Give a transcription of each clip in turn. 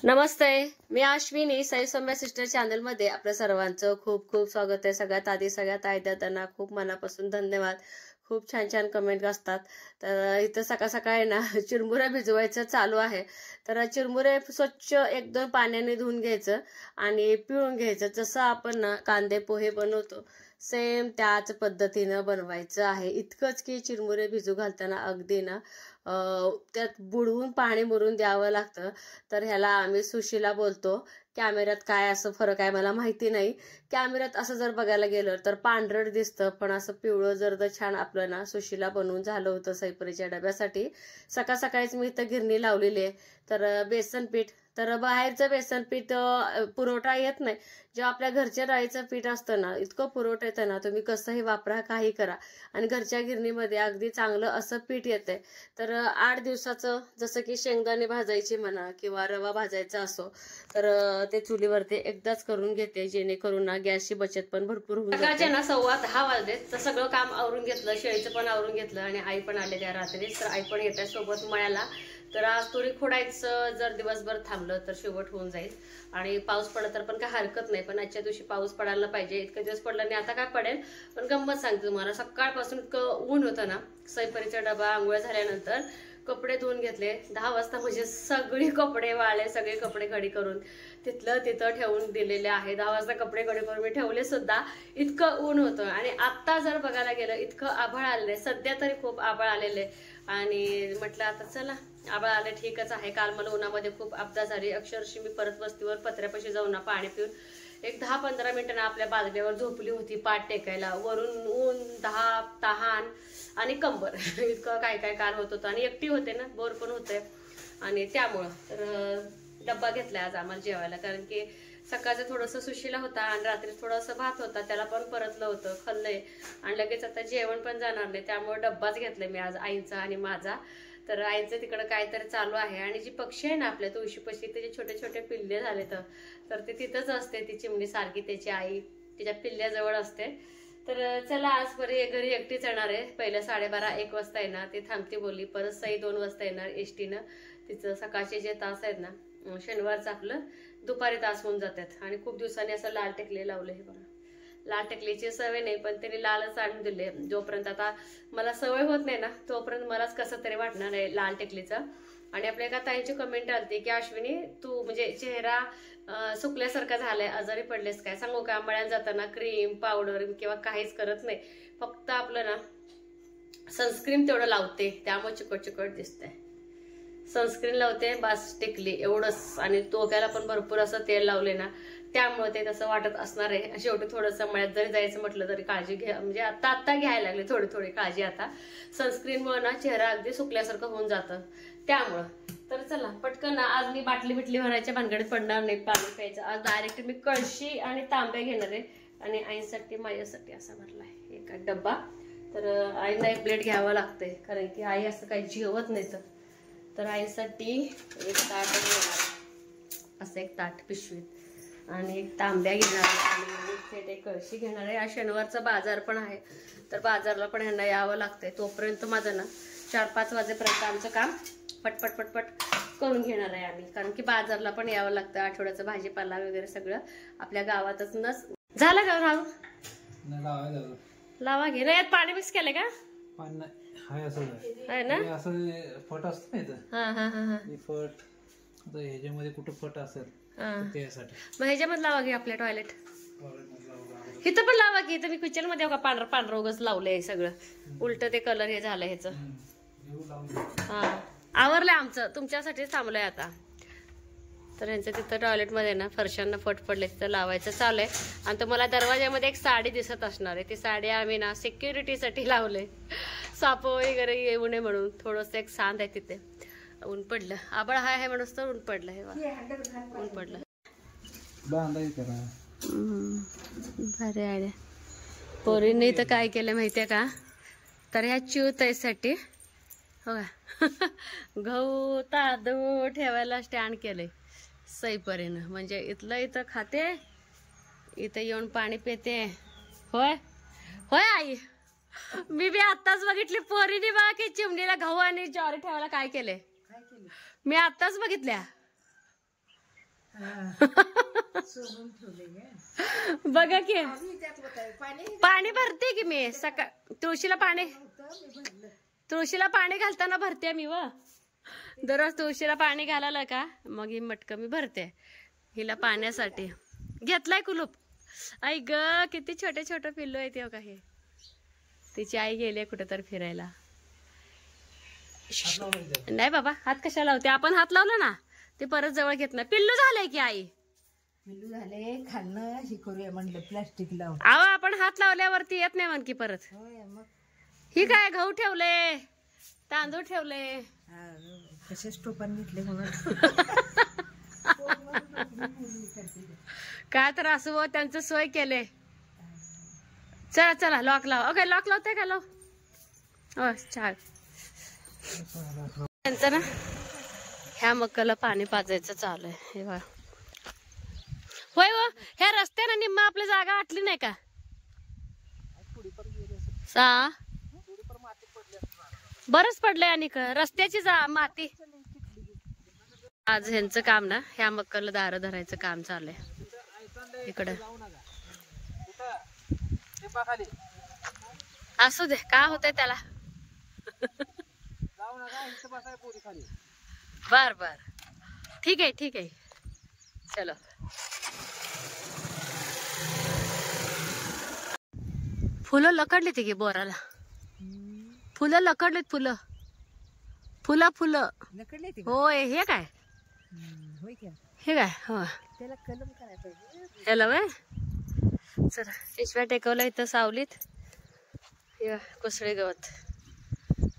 नमस्ते, मी Ashwini Sai Soumya sister channel मध्ये आपल्या सर्वांचं खूप खूप स्वागत आहे। सगळ्यात आधी सगळ्यात दादांना खूप मनापासून धन्यवाद। खूप छान छान कमेंट असतात। तर इथं सकाळ सकाळी ना चिरमुरे भिजवायचं चालू आहे। तर चिरमुरे स्वच्छ एकदम पाण्याने धुवून घ्यायचं आणि पिळून घ्यायचं। जसं आपण ना कांदे पोहे बनवतो सेम त्याच पद्धतीनं बनवायचं आहे। इतकंच की चिरमुरे भिजू घालताना अगदी ना त्यात बुडवून पाणी मुरून द्यावं लागतं। तर ह्याला आम्ही सुशिला बोलतो। कॅमेऱ्यात काय असं फरक आहे मला माहिती नाही। कॅमेऱ्यात असं जर बघायला गेलं तर पांढरट दिसतं, पण असं पिवळं जर्द छान आपलं ना सुशिला बनवून झालं होतं सैपरीच्या डब्यासाठी। सकाळ सकाळीच मी इथं गिरणी लावलेली आहे। तर बेसन पीठ, तर बाहेरचं बेसन पीठ पुरवठा येत नाही। जेव्हा आपल्या घरच्या डाळीचं पीठ असतं ना इतकं पुरवठा येतं ना, तुम्ही कसंही वापरा काही करा आणि घरच्या गिरणीमध्ये अगदी चांगलं असं पीठ येतंय। तर 8 दिवसाचं जसं की शेंगदाणे भाजायचे म्हणा किंवा रवा भाजायचा असो तर ते चुलीवरती एकदाच करून घेते, जेणेकरून ना गॅसची बचत पण भरपूर होऊन जाते। सकाळच्या ना 10:15 वाजले तर सगळं काम आवरून घेतलं, शेळीचं पण आवरून घेतलं आणि आई पण आले त्या रात्री। तर आई पण येत आहे सोबत मळ्याला। तर आज तुरी खोडायचं जर दिवसभर थांबलं तर शेवट होऊन जाईल आणि पाऊस पडला तर पण काय हरकत नाही, पण आजच्या दिवशी पाऊस पडायला पाहिजे। इतके दिवस पडला नाही, आता काय पडेल। पण गंमत सांगते तुम्हाला, सकाळपासून इतकं ऊन होतं ना, सैपरीचा डबा आंघोळ झाल्यानंतर कपडे धुवून घेतले 10 वाजता, म्हणजे सगळे कपडे वाळले, सगळे कपडे घडी करून तिथलं तिथं ठेवून दिलेले आहे। 10 वाजता कपडे घडी करून मी ठेवले सुद्धा, इतकं ऊन होतं। आणि आता जर बघायला गेलं इतकं आभाळ आलेलं, सध्या तरी खूप आभाळ आलेले आणि म्हटलं आता चला आभाळ आले ठीकच आहे। काल मला उन्हामध्ये खूप अपदा झाली, अक्षरशः मी परत वस्तीवर पत्र्यापाशी जाऊन ना पाणी पिऊन एक 10-15 मिनिटांना आपल्या बाजल्यावर झोपली होती पाठ टेकायला। वरून ऊन, तहान आणि कंबर इतकं काय काय काल होत होतं आणि एकटी होते ना, बोर पण होते आणि त्यामुळं तर डब्बा घेतलाय आज आम्हाला जेवायला, कारण की सकाळचं थोडंसं सुशिला होता आणि रात्री थोडंसं भात होता, त्याला पण परतलं होतं, खाल्लंय आणि लगेच आता जेवण पण जाणार नाही, त्यामुळे डब्बाच घेतलाय मी आज आईचा आणि माझा। तर आईचं तिकडं काहीतरी चालू आहे आणि जी पक्षी आहे ना आपल्या तुळशीपाशी त्याचे छोटे छोटे पिल्ले झाले तर ते तिथंच असते, ती चिमणी सारखी त्याची आई तिच्या पिल्ल्याजवळ असते। तर चला आज बरी घरी एकटीच येणार आहे। पहिल्या 12:30-1 वाजता येणार, ती थांबती बोलली, परत सई 2 वाजता येणार एसटीनं। तिचं सकाळचे जे तास आहेत ना शनिवारचं आपलं दुपारी तास होऊन जातात आणि खूप दिवसांनी असं लाल टेकले लावलं। हे बघा, लाल टेकलीची सवय नाही पण त्यांनी लालच आणून दिले। जोपर्यंत आता मला सवय होत नाही ना तोपर्यंत मलाच कसं तरी वाटणार आहे लाल टेकलीचं। आणि आपल्या एका ताईंची कमेंट आलती की अश्विनी तू म्हणजे चेहरा सुकल्यासारखा झालाय, आजारी पडलेस काय? सांगू का, मळ्यात जाताना क्रीम पावडर किंवा काहीच करत नाही, फक्त आपलं ना सनस्क्रीन तेवढं लावते, त्यामुळे चिकट चिकट दिसतंय। सनस्क्रीन लावते बस, टिकली एवढंच, आणि डोक्याला पण भरपूर असं तेल लावले ना त्यामुळे ते तसं वाटत असणार आहे। शेवटी थोडंसं मळ्यात जरी जायचं म्हटलं तरी काळजी घ्या, म्हणजे आता घ्यायला लागले थोडी थोडी काळजी आता। सनस्क्रीनमुळे ना चेहरा अगदी सुकल्यासारखं होऊन जातं त्यामुळं। तर चला पटकन आज मी बाटली बिटली भरायच्या भानगडीत पडणार नाही, पाणी प्यायचं आज डायरेक्ट मी कळशी आणि तांब्या घेणार आहे आणि आईसाठी माझ्यासाठी असा भरलाय एक डब्बा। तर आईला एक प्लेट घ्यावं लागतंय कारण की आई असं काही जेवत नाही। तर आईसाठी एक ताट घेणार, असं एक ताट पिशवीत आणि एक तांब्या घेणार आणि एक कळशी घेणार आहे। आज शनिवारचा बाजार पण आहे तर बाजारला पण ह्यांना यावं लागतंय। तोपर्यंत माझं ना 4-5 वाजेपर्यंत आमचं काम पटपट पटपट करून घेणार आहे आम्ही, कारण की बाजारला पण यावं लागतं। आठवड्याचं भाजीपाला वगैरे सगळं आपल्या गावातच नस झालं का राहू लावा घे ना, यात पाणी मिक्स केलंय का? पाणी हाय असं आहे ना, असं फट असतं ना इथं फट, आता ह्याच्यामध्ये कुठं फट असेल त्यासाठी मग ह्याच्यामध्ये लावा घे आपल्या टॉयलेट इथं पण लावा की। इथं मी किचन मध्ये का पांढरं पांढरं उगच लावलंय सगळं, उलट ते कलर हे झालं ह्याचं। हा आवरलंय आमचं, तुमच्यासाठीच थांबलंय आता। तर यांचं तिथं टॉयलेटमध्ये ना फरशांना फट पडले तिथं लावायचं चालू आहे। आणि तुम्हाला दरवाज्यामध्ये एक साडी दिसत असणार आहे, ती साडी आम्ही ना सिक्युरिटीसाठी लावले, साप वगैरे येऊ नये म्हणून। थोडंसं एक सांद आहे तिथे, ऊन पडलं, आबळ आहे म्हणून तर ऊन पडलं, हे ऊन पडलं भारी आहे। पोरींनी तर काय केलं माहितीये का, तर ह्या चिवताईसाठी हो का गहू तांदूळ ठेवायला स्टँड केलंय सईपरीनं, म्हणजे इथलं इथं खाते, इथं येऊन पाणी पिते। होय होय आई, मी बी आत्ताच बघितली पोरीने बघा की चिमणीला गहू आणि ज्वारी ठेवायला काय केले, मी आत्ताच बघितल्या। बघा की पाणी भरते की मी सकाळ तुळशीला पाणी घालताना भरते मी व दररोज तुळशीला पाणी घालायला का मग ही मटकं मी भरते हिला पाण्यासाठी. घेतलाय कुलूप. आई ग किती छोटे छोटे पिल्लू आहेत हो का हे. तिची आई गेली कुठेतरी फिरायला. नाही बाबा हात कशाला लावते आपण हात लावला ना ते परत जवळ घेत नाही. पिल्लू झालंय की आई पिल्लू झाले खाल्लं हे करूया म्हणलं प्लास्टिक लावून. अहो आपण हात लावल्यावरती येत नाही म्हण की परत. ही काय गहू ठेवले तांदूळ ठेवले कशाच टोपण घेतले म्हणून काय तर असं त्यांचं सोय केले. चला चला लॉक लाव. ओके लॉक लावते का लाव. हो छान. त्यांचं ना ह्या मक्काला पाणी पाजायचं चालू आहे. हे बघा होय व ह्या रस्त्यानं निम्मा आपली जागा आटली नाही का. बरंच पडलंय आणि रस्त्याची माती. आज ह्यांचं काम ना ह्या मक्काला दारं धरायचं काम चाललंय इकडं. असू दे काय होतंय त्याला. बर बर ठीक आहे ठीक आहे चलो. फुलं लकडली ती की बोराला. फुलं लकडलीत फुलं फुलं फुलं होय. हे काय हे काय हो त्याला कलम करायला पाहिजे. ह्याला वय चला पिशव्या टेकवल्या इथं सावलीत. कुसळे गवत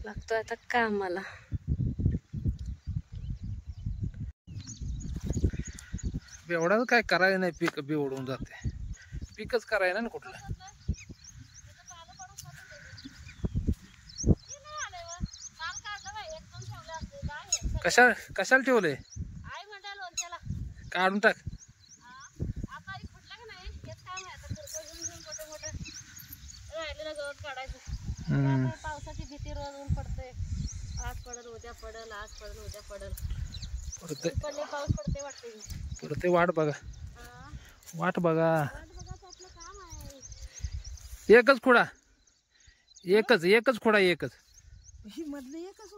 लागतो आता कामाला. एवढा काय करायला नाही. पीक बी ओढून जाते. पीकच करायला ना कुठलं. कशाला ठेवलंय काढून टाक. पावसाची भीती रोज ऊन पडते. आज पडल उद्या पडल आज पडल उद्या पडल. पाऊस पडते वाटते परत वाट बघा वाट बघा. एकच खुडा एकच खुडा एकच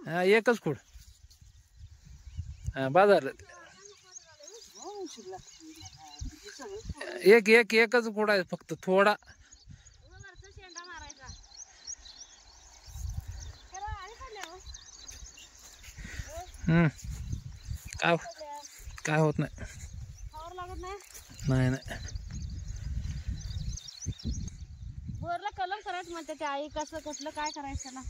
हा एकच खुड हा बाजार एकच खुडा आहे फक्त थोडा. काय होत नाही. नाही नाही बोरला कलम करायचं म्हणते ते आई. कसं कुठलं काय करायचं ना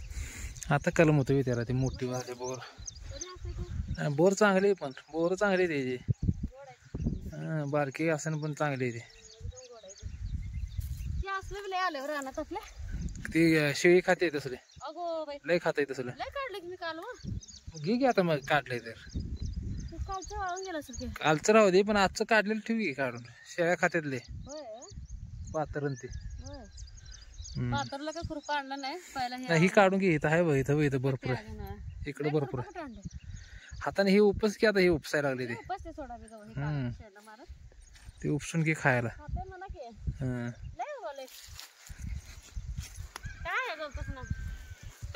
आता कलम होतो त्याला. ती मोठी वाले बोर बोर चांगली पण बोर चांगली त्याची. बारकी असं पण चांगली ती. ती शेळी खाते तसले लय खाते तसलं. घे आता मग काढलंय तर कालचं राहू दे पण आजचं काढलेलं ठेव घे काढून. शेळ्या खात्यातले पातरण ते ही काढून घे. इथं आहे इथं इथं भरपूर आहे. इकडे भरपूर आहे. हाताने ही उपस की आता हे उपसायला लागले ते. ते उपसून घे खायला.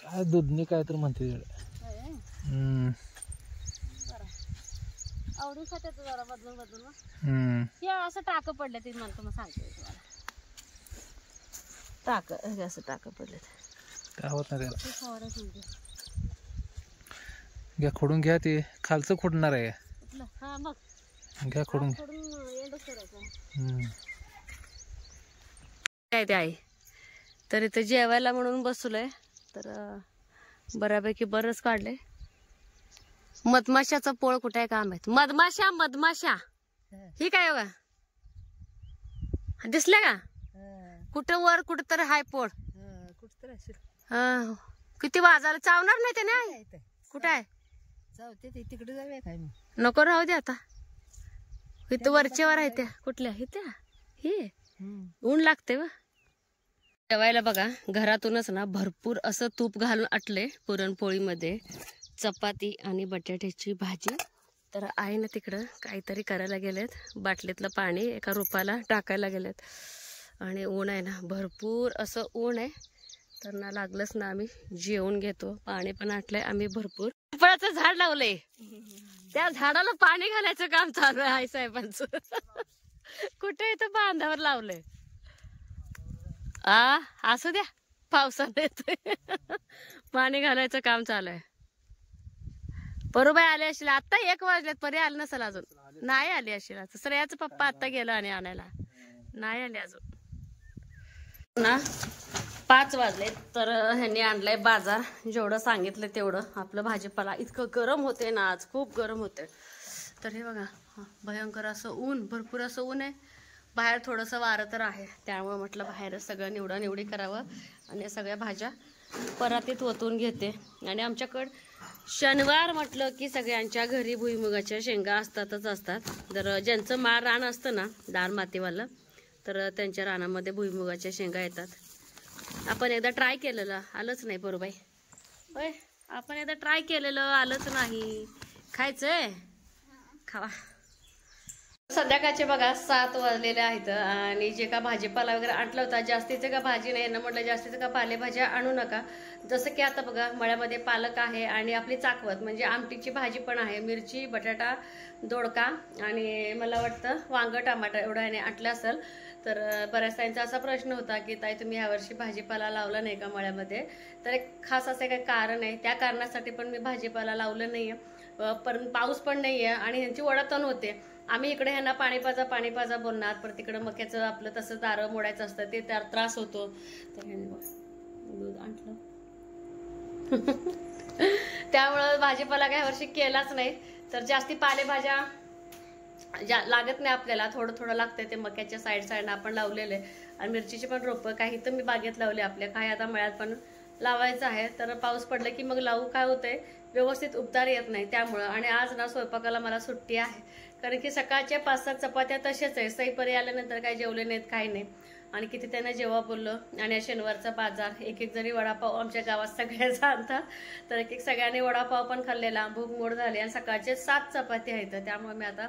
काय दूधने काय तर म्हणते. आवडी खात्यात जरा बदलून बदलून हे असं टाक पडले ते म्हणतो. मग सांगते तुम्हाला टाक असं टाक पडले काय होत नाही त्याला. घ्या खोडून घ्या. ते खालचं खोडणार आहे. हा मग घ्या खोडून काय ते आहे. तर इथं जेवायला म्हणून बसलोय तर बऱ्यापैकी बरंच काढले. मधमाशाचा पोळ कुठे आहे काम आहे. मधमाशा ही काय बघा दिसल्या का. कुठं वर कुठं तर हाय पोळ. किती वाजायला चावणार नाही ते नाही. कुठं आहे तिकडे जाऊया काय. नको राहू दे आता. इथं वरच्यावर आहे त्या कुठल्या इथं हे ऊन लागते व. जेवायला बघा घरातूनच ना भरपूर असं तूप घालून आटले. पुरणपोळीमध्ये चपाती आणि बटाट्याची भाजी तर आई ना तिकडं काहीतरी करायला गेलेत, बाटलीतलं पाणी एका रोपाला टाकायला गेलेत. आणि ऊन आहे ना, भरपूर असं ऊन आहे. तर ना लागलंच ना आम्ही जेवून घेतो. पाणी पण आटलंय आम्ही भरपूर. पिंपळाचं झाड लावलंय, त्या झाडाला पाणी घालायचं काम चालू आहे आई साहेबांचं. कुठे इथं बांधावर लावलंय. असू द्या, पावसाने येतोय. पाणी घालायचं काम चालू आहे. बरोबर आले असेल आता 1 वाजलेत, परी आले नसेल अजून. नाही आली असेल. श्रेयाचं पप्पा आता गेला आणि आणायला नाही आले अजून ना. 5 वाजले तर ह्यांनी आणलाय बाजार. जेवढं सांगितलं तेवढं. आपलं भाजीपाला इतकं गरम होते ना, आज खूप गरम होते. तर हे बघा, भयंकर असं ऊन, भरपूर असं ऊन आहे. बाहेर थोडंसं वारं तर आहे, त्यामुळे म्हटलं बाहेरच सगळं निवडानिवडी करावं. आणि सगळ्या भाज्या परातीत ओतून घेते. आणि आमच्याकडं शनिवार म्हटलं की सगळ्यांच्या घरी भुईमुगाच्या शेंगा असतातच असतात. जर ज्यांचं माळ रान असतं ना, दार मातीवालं, तर त्यांच्या रानामध्ये भुईमुगाच्या शेंगा येतात. आपण एकदा ट्राय केलेलं, आलंच नाही बरोबर. होय, आपण एकदा ट्राय केलेलं, आलंच नाही. खायचंय, खावा. संध्याकाळचे बघा 7 वाजलेले आहेत. आणि जे का भाजीपाला वगैरे आणला होता, जास्तीचं का भाजी नाही ना, म्हटलं जास्तीचं का पालेभाज्या आणू नका. जसं की आता बघा, मळ्यामध्ये पालक आहे आणि आपली चाकवत म्हणजे आमटीची भाजी पण आहे. मिरची, बटाटा, दोडका आणि मला वाटतं वांग, टमाटर एवढं ह्याने आणलं असेल. तर बऱ्याच ताईंचा असा प्रश्न होता की ताई तुम्ही यावर्षी भाजीपाला लावला नाही का मळ्यामध्ये. तर एक खास असं काही कारण आहे, त्या कारणासाठी पण मी भाजीपाला लावलं नाहीये. पण पाऊस पण नाहीये आणि ह्यांची वडातण होते. आम्ही इकडे ह्यांना पाणी पाजा बोलणार, पण तिकडं मक्याचं आपलं तसं दारं मोडायचं असतं, ते त्रास होतो. तर ह्यांनी दूध आणलं. त्यामुळं भाजीपाला काही वर्षी केलाच नाही. तर जास्ती पालेभाज्या लागत नाही आपल्याला, थोडं थोडं लागतंय. ते मक्याच्या साईडनं आपण लावलेले. आणि मिरचीची पण रोपं काही तर मी बागेत लावले आपल्या, काही आता मळ्यात पण लावायचं आहे. तर पाऊस पडला की मग लावू. काय होतंय, व्यवस्थित उबदार येत नाही त्यामुळं. आणि आज ना स्वयंपाकाला मला सुट्टी आहे, कारण की सकाळच्या 5-7 चपात्या तसेच आहे. सईपरी आल्यानंतर काही जेवले नाहीत, काही नाही. आणि किती त्यांना जेव्हा बोललो. आणि शनिवारचा बाजार, एक जरी वडापाव आमच्या गावात सगळ्याचा आणतात, तर एक सगळ्यांनी वडापाव पण खाल्लेला, भूक मोड झाली. आणि सकाळचे 7 चपाती आहेत, त्यामुळे मी आता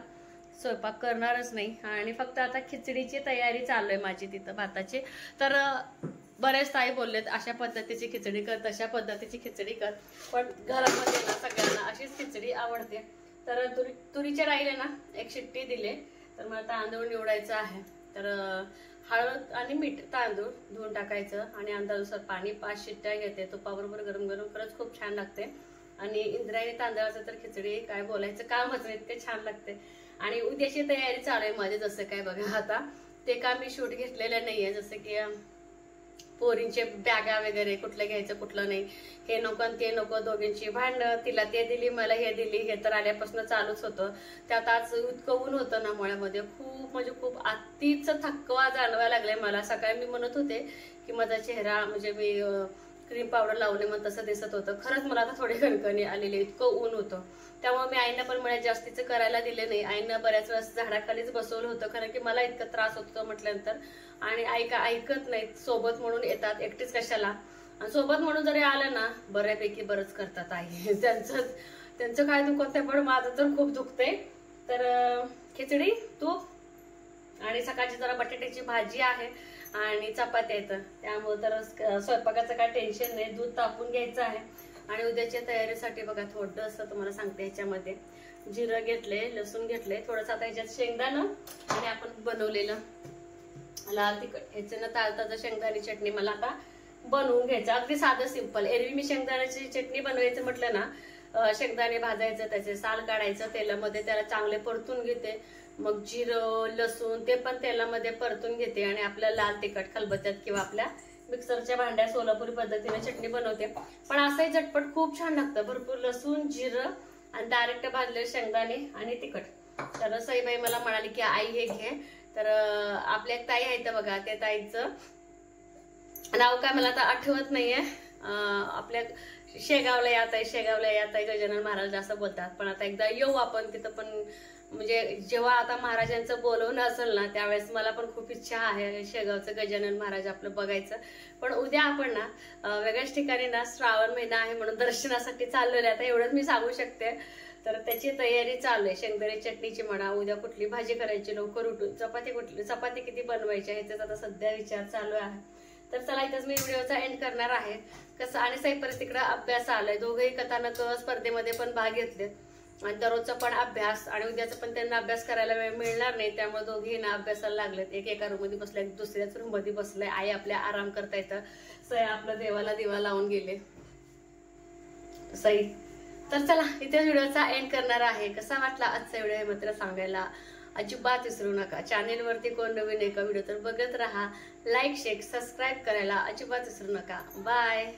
स्वयंपाक करणारच नाही. आणि फक्त आता खिचडीची तयारी चालू आहे माझी तिथं, भाताची. तर बरेच ताई बोललेत अशा पद्धतीची खिचडी कर, तशा पद्धतीची खिचडी कर, पण घरामध्ये ना सगळ्यांना अशीच खिचडी आवडते. तर तुरीच्या डाळीला ना 1 शिट्टी दिले. तर मला तांदूळ निवडायचं आहे. तर हळद आणि मीठ, तांदूळ धुवून टाकायचं आणि अंदाजानुसार पाणी. 5 शिट्ट्या घेते, तुपाबरोबर गरम गरम खरंच खूप छान लागते. आणि इंद्रायणी तांदळाचं तर खिचडी काय बोलायचं कामच नाही, इतके छान लागते. आणि उद्याची तयारी चालू आहे माझी. जसं काय बघा, आता ते का मी शूट घेतलेलं नाहीये. जसं की पोरींचे बॅगा वगैरे कुठलं घ्यायचं कुठलं नाही, हे नको ते नको, दोघींची भांडणं, तिला ते दिली मला हे दिली, हे तर आल्यापासून चालूच होतं. त्यात आज इतकं ऊन होतं ना मळ्यामध्ये, खूप म्हणजे खूप अतिच थकवा जाणवायला लागलाय मला. सकाळी मी म्हणत होते की माझा चेहरा म्हणजे मी क्रीम पावडर लावले मग तसं दिसत होतं. खरंच मला आता थोडी कणकणी आलेली, इतकं ऊन होतं. त्यामुळे मी आईना पण मळ्यात जास्तीचं करायला दिले नाही. आईना बऱ्याच वेळेस झाडाखालीच बसवलं होतं, कारण की मला इतका त्रास होतो म्हटल्यानंतर. आणि आई का ऐकत नाहीत, सोबत म्हणून येतात, एकटीच कशाला. आणि सोबत म्हणून जरी आलं ना, बऱ्यापैकी बरंच करतात आई. त्यांचं काय दुखत नाही, पण माझं तर खूप दुखतंय. तर खिचडी, तूप आणि सकाळची जरा बटाट्याची भाजी आहे आणि चपात्या येतं, त्यामुळे तर स्वयंपाकाचं काय टेन्शन नाही. दूध तापून घ्यायचं आहे. आणि उद्याच्या तयारीसाठी बघा थोडंसं तुम्हाला सांगते, ह्याच्यामध्ये जिरं घेतले, लसूण घेतले, थोडंसं आता ह्याच्यात शेंगदाणं आणि आपण बनवलेलं लाल तिखट, ह्याचं ना ताजं शेंगदाणे चटणी मला आता बनवून घ्यायचं. अगदी साधं सिंपल. एरवी मी शेंगदाण्याची चटणी बनवायचं म्हटलं ना, शेंगदाणे भाजायचं, त्याचे साल काढायचं तेलामध्ये, त्याला चांगले परतून घेते. मग जिरं, लसूण ते पण तेलामध्ये परतून घेते आणि आपलं लाल तिखट खलबत्त्यात किंवा आपल्या मिक्सरच्या भांड्यात सोलापुरी पद्धतीने चटणी बनवते. पण असंही झटपट खूप छान लागतं. भरपूर लसूण, जिरं आणि डायरेक्ट भाजलेले शेंगदाणे आणि तिखट. तर सईबाई मला म्हणाली की आई हे घे. तर आपल्या एक ताई आहेत बघा, त्या ताईचं नाव काय मला आता आठवत नाहीये. आपल्या शेगावला यात आहे गजानन महाराज असं बोलतात. पण आता एकदा येऊ आपण तिथं पण, म्हणजे जेव्हा आता महाराजांचं बोलवणं असेल ना, त्यावेळेस मला पण खूप इच्छा आहे शेगावचं गजानन महाराज आपलं बघायचं. पण उद्या आपण ना वेगळ्याच ठिकाणी ना, श्रावण महिना आहे म्हणून दर्शनासाठी चाललेलं आहे. आता एवढंच मी सांगू शकते. तर त्याची तयारी चालू आहे. शेंगदाणे चटणीची म्हणा, उद्या कुठली भाजी करायची, लवकर उठून चपाती किती बनवायची ह्याच्यात आता सध्या विचार चालू आहे. तर चला इथंच मी व्हिडिओचा एंड करणार आहे. कसं आणि सैपरीत तिकडे अभ्यास आलाय, दोघेही कथानक स्पर्धेमध्ये पण भाग घेतले आणि दररोजचा पण अभ्यास आणि उद्याचा पण त्यांना अभ्यास करायला वेळ मिळणार नाही, त्यामुळे दोघेही ना अभ्यासाला लागलेत. एक एका रूम मध्ये बसलाय, दुसऱ्याच रूम मध्ये बसलाय. आई आपल्या आराम करता येतं, सई आपलं देवाला दिवा लावून गेले. सई तर चला इथे व्हिडिओचा एंड करणार आहे. कसा वाटला आजचा व्हिडिओ मात्र सांगायला अजिबात विसरू नका. चॅनेलवरती कोण नवीन आहे का व्हिडिओ तर बघत राहा. लाईक शेअर सबस्क्राईब करायला अजिबात विसरू नका. बाय.